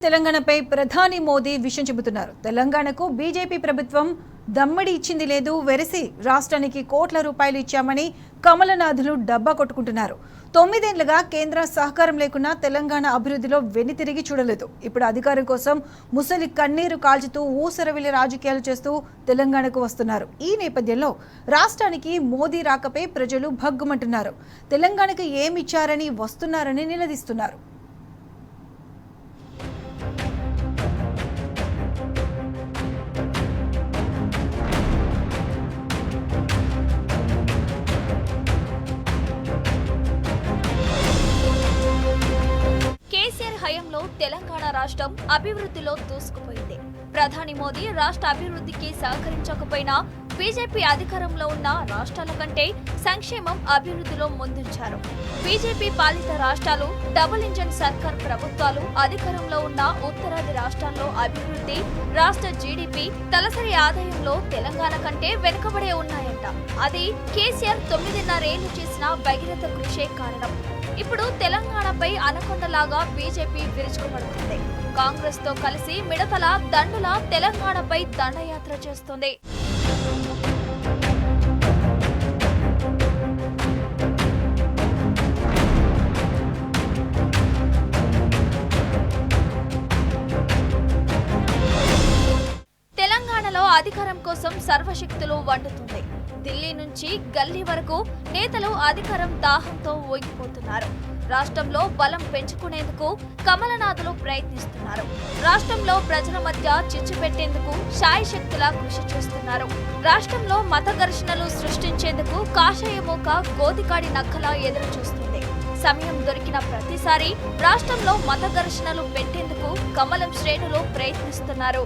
తెలంగాణపై ప్రధాని మోదీ విషయం చెబుతున్నారు. తెలంగాణకు బీజేపీ ప్రభుత్వం దమ్మడి ఇచ్చింది లేదు, వెరసి రాష్ట్రానికి కోట్ల రూపాయలు ఇచ్చామని కమలనాథులు డబ్బా కొట్టుకుంటున్నారు. 9 ఏళ్లుగా కేంద్ర సహకారం లేకున్నా తెలంగాణ అభివృద్ధిలో వెనుతిరిగి చూడలేదు. ఇప్పుడు అధికారం కోసం ముసలి కన్నీరు కాల్చుతూ ఊసరవిల్లి రాజకీయాలు చేస్తూ తెలంగాణకు వస్తున్నారు. ఈ నేపథ్యంలో రాష్ట్రానికి మోదీ రాకపై ప్రజలు భగ్గుమంటున్నారు. తెలంగాణకు ఏమిచ్చారని వస్తున్నారని నిలదీస్తున్నారు. హయంలో తెలంగాణ రాష్ట్రం అభివృద్ధిలో దూసుకుపోయింది. ప్రధాని మోదీ రాష్ట్ర అభివృద్ధికి సహకరించకపోయినా బీజేపీ అధికారంలో ఉన్న రాష్ట్రాల కంటే సంక్షేమం అభివృద్ధిలో ముందుంచారు. బీజేపీ పాలిత రాష్ట్రాలు, డబుల్ ఇంజన్ సర్కార్ ప్రభుత్వాలు అధికారంలో ఉన్న ఉత్తరాది రాష్ట్రాల్లో అభివృద్ధి, రాష్ట్ర జీడీపీ, తలసరి ఆదాయంలో తెలంగాణ కంటే వెనుకబడే ఉన్నాయంట. అది కేసీఆర్ 9.5 ఏళ్లు చేసిన భగీరథ కృషే కారణం. ఇప్పుడు తెలంగాణపై అనకొండలాగా బీజేపీ విరుచుకుపడుతుంది. కాంగ్రెస్ తో కలిసి మిడతల దండుల తెలంగాణపై దండయాత్ర చేస్తుంది. తెలంగాణలో అధికారం కోసం సర్వశక్తులు వండుతుంది. ఢిల్లీ నుంచి గల్లీ వరకు నేతలు అధికారం దాహంతో ఊగిపోతున్నారు. రాష్ట్రంలో బలం పెంచుకునేందుకు కమలనాథులు ప్రయత్నిస్తున్నారు. రాష్ట్రంలో ప్రజల మధ్య చిచ్చు పెట్టేందుకు శాయశక్తులా కృషి చేస్తున్నారు. రాష్ట్రంలో మత ఘర్షణలు సృష్టించేందుకు కాషాయమూక గోతికాడి నక్కలా ఎదురు చూస్తుంది. సమయం దొరికిన ప్రతిసారి రాష్ట్రంలో మత ఘర్షణలు పెట్టేందుకు కమలం శ్రేణులు ప్రయత్నిస్తున్నారు.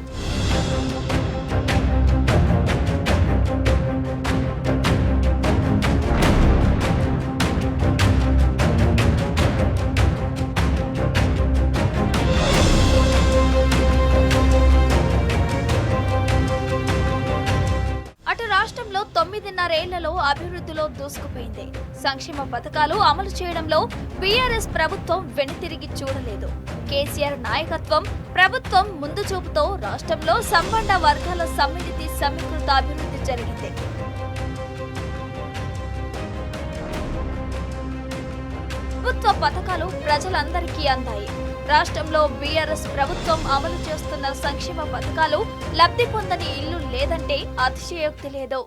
రాష్ట్రంలో 9.5 ఏళ్లలో అభివృద్ధిలో దూసుకుపోయింది. సంక్షేమ పథకాలు అమలు చేయడంలో బీఆర్ఎస్ ప్రభుత్వం వెనుతిరిగి చూడలేదు. కేసీఆర్ నాయకత్వం ప్రభుత్వం ముందు చూపుతో రాష్ట్రంలో సంబంధ వర్గాల సమ్మిళిత సమీకృత అభివృద్ధి జరిగింది. ప్రభుత్వ పథకాలు ప్రజలందరికీ అందాయి. రాష్ట్రంలో బీఆర్ఎస్ ప్రభుత్వం అమలు చేస్తున్న సంక్షేమ పథకాలు లబ్ధి పొందని ఇల్లు లేదంటే అతిశయోక్తి లేదు.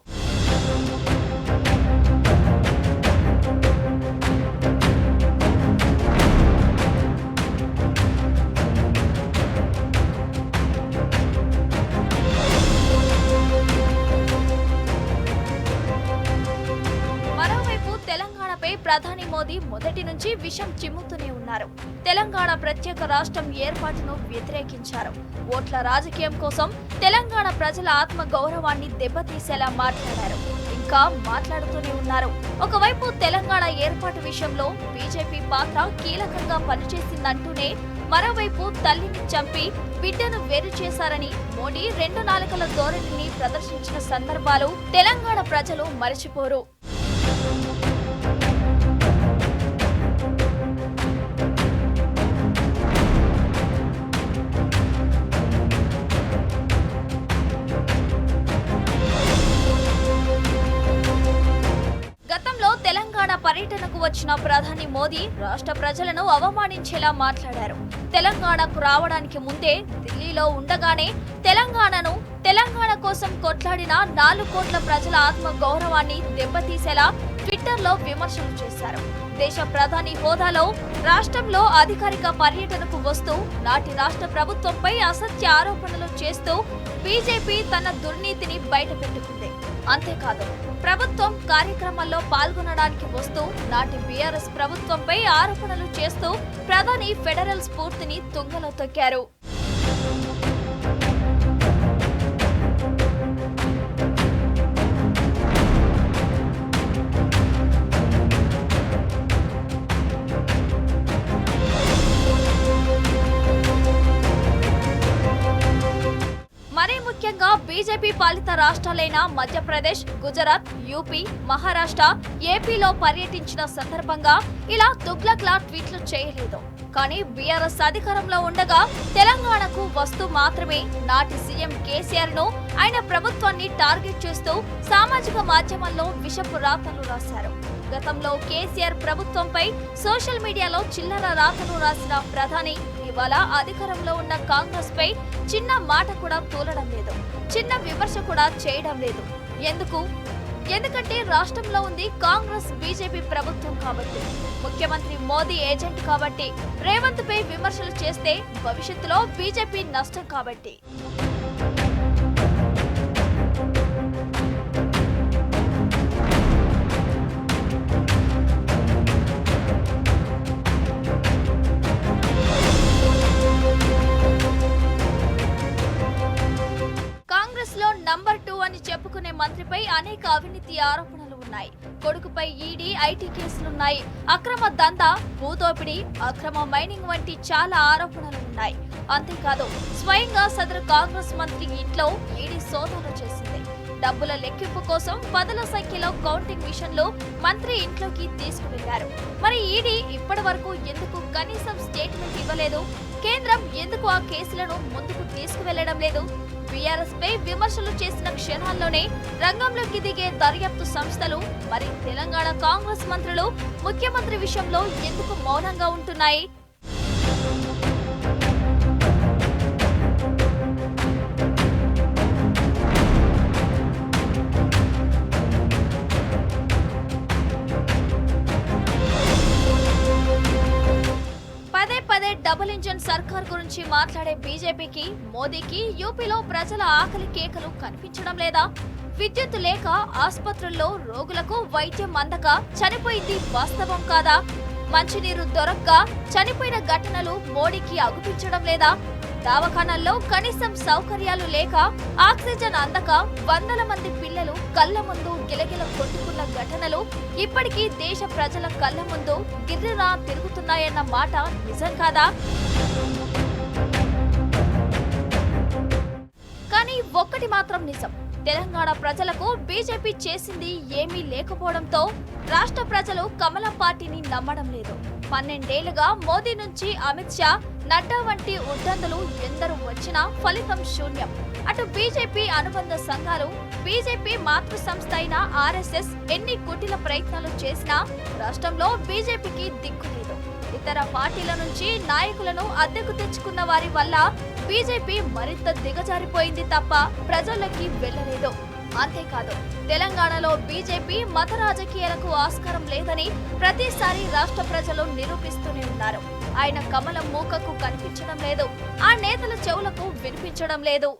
తెలంగాణపై ప్రధాని మోదీ మొదటి నుంచి విషం చిమ్ముతూనే ఉన్నారు. తెలంగాణ ప్రత్యేక రాష్ట్రం ఏర్పాటును వ్యతిరేకించారు. ఓట్ల రాజకీయం కోసం తెలంగాణ ప్రజల ఆత్మ గౌరవాన్ని దెబ్బతీసేలా మాట్లాడారు. ఇంకా మాట్లాడుతూనే ఉన్నారు. ఒకవైపు తెలంగాణ ఏర్పాటు విషయంలో బీజేపీ పాత్ర కీలకంగా పనిచేసిందంటూనే మరోవైపు తల్లిని చంపి బిడ్డను వేరు చేశారని మోడీ 2 నాలుకల ధోరణిని ప్రదర్శించిన సందర్భాలు తెలంగాణ ప్రజలు మరిచిపోరు. గతంలో తెలంగాణ పర్యటనకు వచ్చిన ప్రధాని మోదీ రాష్ట్ర ప్రజలను అవమానించేలా మాట్లాడారు. తెలంగాణకు రావడానికి ముందే ఢిల్లీలో ఉండగానే తెలంగాణ కోసం కొట్లాడిన 4 కోట్ల ప్రజల ఆత్మ గౌరవాన్ని దెబ్బతీసేలా ట్విట్టర్లో విమర్శలు చేశారు. దేశ ప్రధాని హోదాలో రాష్ట్రంలో అధికారిక పర్యటనకు వస్తూ నాటి రాష్ట్ర ప్రభుత్వంపై అసత్య ఆరోపణలు చేస్తూ బీజేపీ తన దుర్నీతిని బయటపెట్టుకుంది. అంతేకాదు, ప్రభుత్వం కార్యక్రమాల్లో పాల్గొనడానికి వస్తూ నాటి బీఆర్ఎస్ ప్రభుత్వంపై ఆరోపణలు చేస్తూ ప్రధాని ఫెడరల్ స్ఫూర్తిని తుంగలో తొక్కారు. ముఖ్యంగా బీజేపీ పాలిత రాష్ట్రాలైన మధ్యప్రదేశ్, గుజరాత్, యూపీ, మహారాష్ట్ర, ఏపీలో పర్యటించిన సందర్భంగా ఇలా తుగ్లక్లా ట్వీట్లు చేయలేదు. కానీ బీఆర్ఎస్ అధికారంలో ఉండగా తెలంగాణకు వస్తూ మాత్రమే నాటి సీఎం కేసీఆర్ ను, ఆయన ప్రభుత్వాన్ని టార్గెట్ చేస్తూ సామాజిక మాధ్యమాల్లో విషపు రాతలు రాశారు. గతంలో కేసీఆర్ ప్రభుత్వంపై సోషల్ మీడియాలో చిల్లర రాతలు రాసిన ప్రధాని ఇవాళ అధికారంలో ఉన్న కాంగ్రెస్ పై చిన్న మాట కూడా తూలడం లేదు, చిన్న విమర్శ కూడా చేయడం లేదు. ఎందుకంటే రాష్ట్రంలో ఉంది కాంగ్రెస్ బీజేపీ ప్రభుత్వం కాబట్టి, ముఖ్యమంత్రి మోదీ ఏజెంట్ కాబట్టి, రేవంత్ పై విమర్శలు చేస్తే భవిష్యత్తులో బీజేపీ నష్టం కాబట్టి. నంబర్ 2 అని చెప్పుకునే మంత్రిపై అనేక అవినీతి ఆరోపణలు ఉన్నాయి. కొడుకుపై ఈడీ, ఐటీ కేసులున్నాయి. అక్రమ దందా, భూదోపిడీ, అక్రమ మైనింగ్ వంటి చాలా ఆరోపణలు ఉన్నాయి. అంతేకాదు స్వయంగా సదరు కాంగ్రెస్ మంత్రి ఇంట్లో ఈడీ సోదాలు చేసింది. డబ్బుల లెక్కింపు కోసం పదుల సంఖ్యలో కౌంటింగ్ మిషన్లు మంత్రి ఇంట్లోకి తీసుకువెళ్లారు. మరి ఈడీ ఇప్పటి వరకు ఎందుకు కనీసం స్టేట్మెంట్ ఇవ్వలేదు? కేంద్రం ఎందుకు ఆ కేసులను ముందుకు తీసుకువెళ్లడం లేదు? బీఆర్ఎస్ పై విమర్శలు చేసిన క్షణాల్లోనే రంగంలోకి దిగే దర్యాప్తు సంస్థలు మరి తెలంగాణ కాంగ్రెస్ మంత్రులు ముఖ్యమంత్రి విషయంలో ఎందుకు మౌనంగా ఉంటున్నాయి? పదే డబుల్ ఇంజన్ సర్కార్ గురించి మాట్లాడే బీజేపీకి, మోదీకి యూపీలో ప్రజల ఆకలి కేకలు కనిపించడం లేదా? విద్యుత్ లేక ఆసుపత్రుల్లో రోగులకు వైద్యం అందక చనిపోయింది వాస్తవం కాదా? మంచినీరు దొరక్క చనిపోయిన ఘటనలు మోడీకి అగుపించడం లేదా? దవాఖానాల్లో కనీసం సౌకర్యాలు లేక ఆక్సిజన్ అందక వందల మంది పిల్లలు కళ్ల ముందు గిలగిల కొట్టుకున్న ఘటనలు ఇప్పటికీ దేశ ప్రజల కళ్ల ముందు గిర్రిరా తిరుగుతున్నాయన్న మాట నిజం కాదా? కానీ ఒక్కటి మాత్రం నిజం, తెలంగాణ ప్రజలకు బీజేపీ చేసింది ఏమీ లేకపోవడంతో రాష్ట్ర ప్రజలు కమలం పార్టీని నమ్మడం లేదు. 12 ఏళ్లుగా మోదీ నుంచి అమిత్ షా, నడ్డా వంటి ఉద్దండులు ఎందరూ వచ్చినా ఫలితం శూన్యం. అటు బీజేపీ అనుబంధ సంఘాలు, బీజేపీ మాతృ సంస్థ అయిన ఆర్ఎస్ఎస్ ఎన్ని కుటిల ప్రయత్నాలు చేసినా రాష్ట్రంలో బీజేపీకి దిక్కు లేదు. ఇతర పార్టీల నుంచి నాయకులను అద్దెకు తెచ్చుకున్న వారి వల్ల బీజేపీ మరింత దిగజారిపోయింది తప్ప ప్రజల్లోకి వెళ్లలేదు. అంతేకాదు తెలంగాణలో బీజేపీ మత రాజకీయాలకు ఆస్కారం లేదని ప్రతిసారి రాష్ట్ర ప్రజలు నిరూపిస్తూనే ఉన్నారు. ఆయన కమలం మూకకు కనిపించడం లేదు, ఆ నేతల చెవులకు వినిపించడం లేదు.